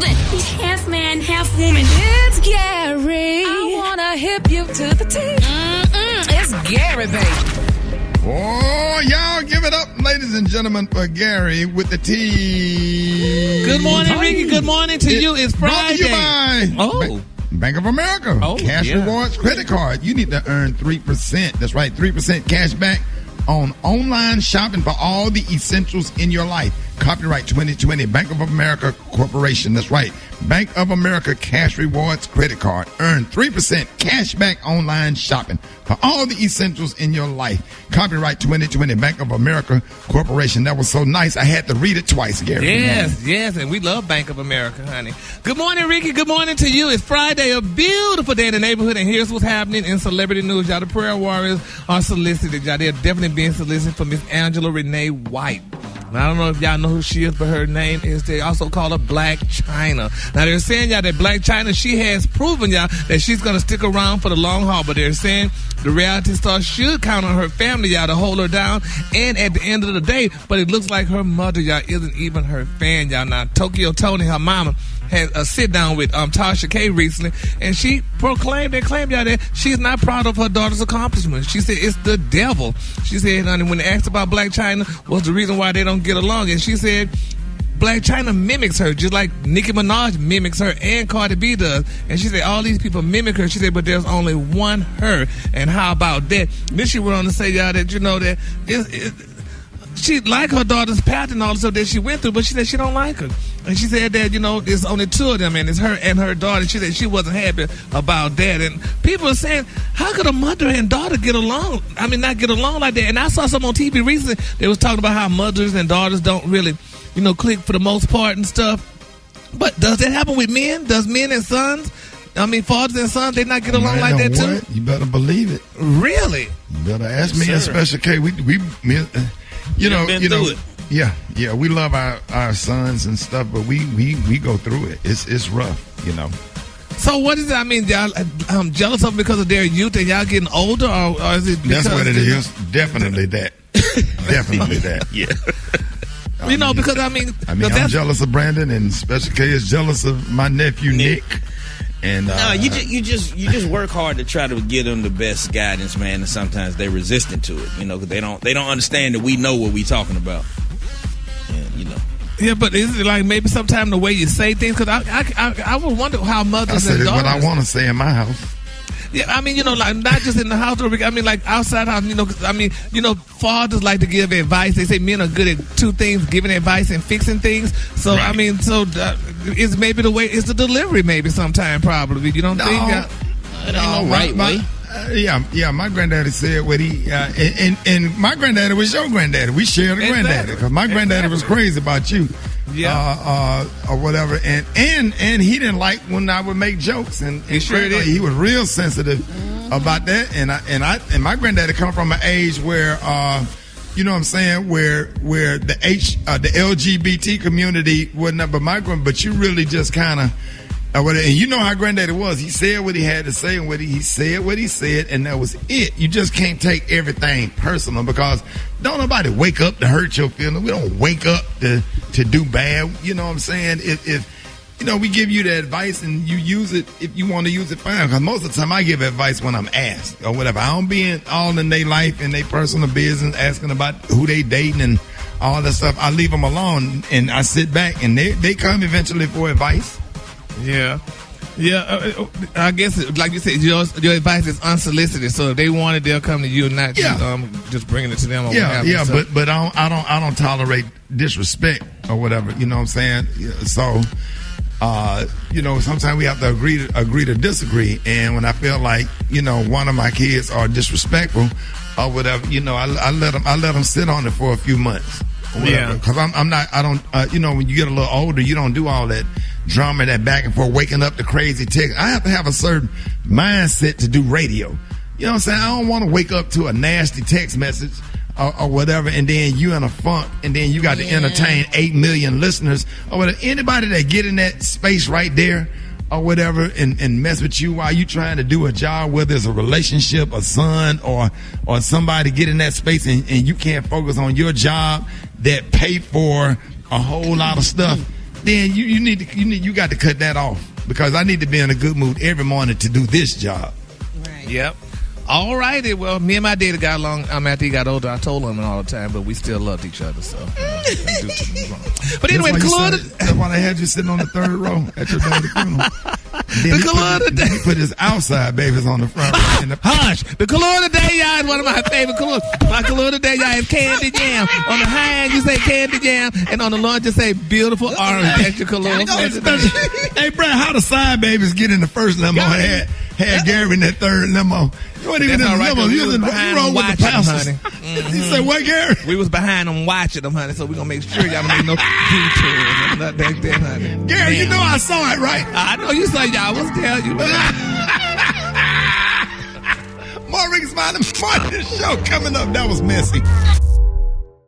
building. He's half man, half woman. It's Gary. I wanna hip you to the T. It's Gary, baby. Oh, y'all give it up, ladies and gentlemen, for Gary with the T. Good morning, Rickey. Good morning to you. It's Friday. Brought to you by Bank of America. Cash rewards credit card. You need to earn 3%. That's right, 3% cash back on online shopping for all the essentials in your life. Copyright 2020, Bank of America Corporation. That's right. Bank of America Cash Rewards Credit Card. Earn 3% cash back online shopping for all the essentials in your life. Copyright 2020, Bank of America Corporation. That was so nice. I had to read it twice, Gary. Yes, and we love Bank of America, honey. Good morning, Rickey. Good morning to you. It's Friday, a beautiful day in the neighborhood, and here's what's happening in celebrity news. Y'all, the prayer warriors are solicited. Y'all, they're definitely being solicited for Miss Angela Renee White. Now, I don't know if y'all know who she is, but her name is, they also call her Blac Chyna. Now, they're saying, y'all, that Blac Chyna, she has proven, y'all, that she's going to stick around for the long haul. But they're saying the reality star should count on her family, y'all, to hold her down. And at the end of the day, but it looks like her mother, y'all, isn't even her fan, y'all. Now, Toni, her mama, had a sit down with Tasha K recently, and she claimed, y'all, that she's not proud of her daughter's accomplishments. She said it's the devil. She said, honey, when they asked about Blac Chyna, what's the reason why they don't get along, and she said Blac Chyna mimics her, just like Nicki Minaj mimics her and Cardi B does. And she said all these people mimic her. She said, but there's only one her. And how about that? Then she went on to say, y'all, that, you know, that she like her daughter's path and all the stuff that she went through, but she said she don't like her. And she said that, you know, there's only two of them, and it's her and her daughter. She said she wasn't happy about that. And people are saying, how could a mother and daughter get along? I mean, not get along like that. And I saw some on TV recently. They was talking about how mothers and daughters don't really, you know, click for the most part and stuff. But does that happen with men? Does men and sons, I mean, fathers and sons, they not get along like that too? You better believe it. Really? You better ask me and Speciel K. You know, yeah, we love our sons and stuff, but we go through it. It's rough, you know. So what is it? I mean, y'all jealous of them because of their youth and y'all getting older, or is it because... That's what it is. Definitely that. Definitely that. Yeah. You know, because I mean I'm jealous of Brandon, and Speciel K is jealous of my nephew Nick. And no, you just work hard to try to give them the best guidance, man. And sometimes they're resistant to it, you know, because they don't understand that we know what we talking about. And, you know. Yeah, but is it like maybe sometimes the way you say things? Because I would wonder how mothers and daughters. What I want to say in my house. Yeah, I mean, you know, like not just in the house. I mean, like outside house. You know, I mean, you know, fathers like to give advice. They say men are good at two things: giving advice and fixing things. So right. I mean, it's maybe the way it's the delivery. Maybe sometime probably. You don't think? It ain't no right way. Yeah. My granddaddy said what he and my granddaddy was your granddaddy. We shared a granddaddy because my granddaddy was crazy about you. Yeah, or whatever, and he didn't like when I would make jokes, and he sure did. He was real sensitive about that, and my granddaddy come from an age where, you know what I'm saying, where the LGBT community wasn't, but you really just kind of. And you know how granddaddy was. He said what he had to say, and he said what he said, and that was it. You just can't take everything personal, because don't nobody wake up to hurt your feelings. We don't wake up to do bad. You know what I'm saying? If you know, we give you the advice and you use it, if you want to use it, fine. Because most of the time I give advice when I'm asked or whatever. I don't be all in their life and their personal business, asking about who they dating and all that stuff. I leave them alone, and I sit back, and they come eventually for advice. Yeah. I guess, like you said, your advice is unsolicited. So if they want it, they'll come to you, not just bringing it to them. Or but I don't tolerate disrespect or whatever. You know what I'm saying? So, you know, sometimes we have to agree to disagree. And when I feel like, you know, one of my kids are disrespectful or whatever, you know, I let them sit on it for a few months. Yeah. Because I don't. You know, when you get a little older, you don't do all that drama, that back and forth, waking up to crazy text. I have to have a certain mindset to do radio. You know what I'm saying? I don't want to wake up to a nasty text message or whatever, and then you in a funk, and then you got to entertain 8 million listeners or whatever. Anybody that get in that space right there or whatever and mess with you while you trying to do a job, whether it's a relationship, a son, or somebody get in that space and you can't focus on your job that pay for a whole lot of stuff. then you got to cut that off, because I need to be in a good mood every morning to do this job. Right. Yep. All righty. Well, me and my daddy got along. After he got older, I told him all the time, but we still loved each other. So, can't do too wrong. But anyway, that's why they had you sitting on the third row at your daddy's funeral. The color of the day. He put his outside babies on the front row. Hush! The color of the day, y'all, is one of my favorite colors. My color of the day, y'all, is candy jam. On the high end, you say candy jam, and on the low, you say beautiful orange. That's your color. Hey, Brad, how the side babies get in the first limo? Had Gary in that third limo. You weren't even in the limo. You was wrong with the pastors. He said, what, Gary? We was behind them watching them, honey, so we're going to make sure y'all don't make no detours. Not back there, honey. Gary, you know I saw it, right? I know you saw, y'all was telling you. More Rickey, Smiley, Martin show coming up. That was messy.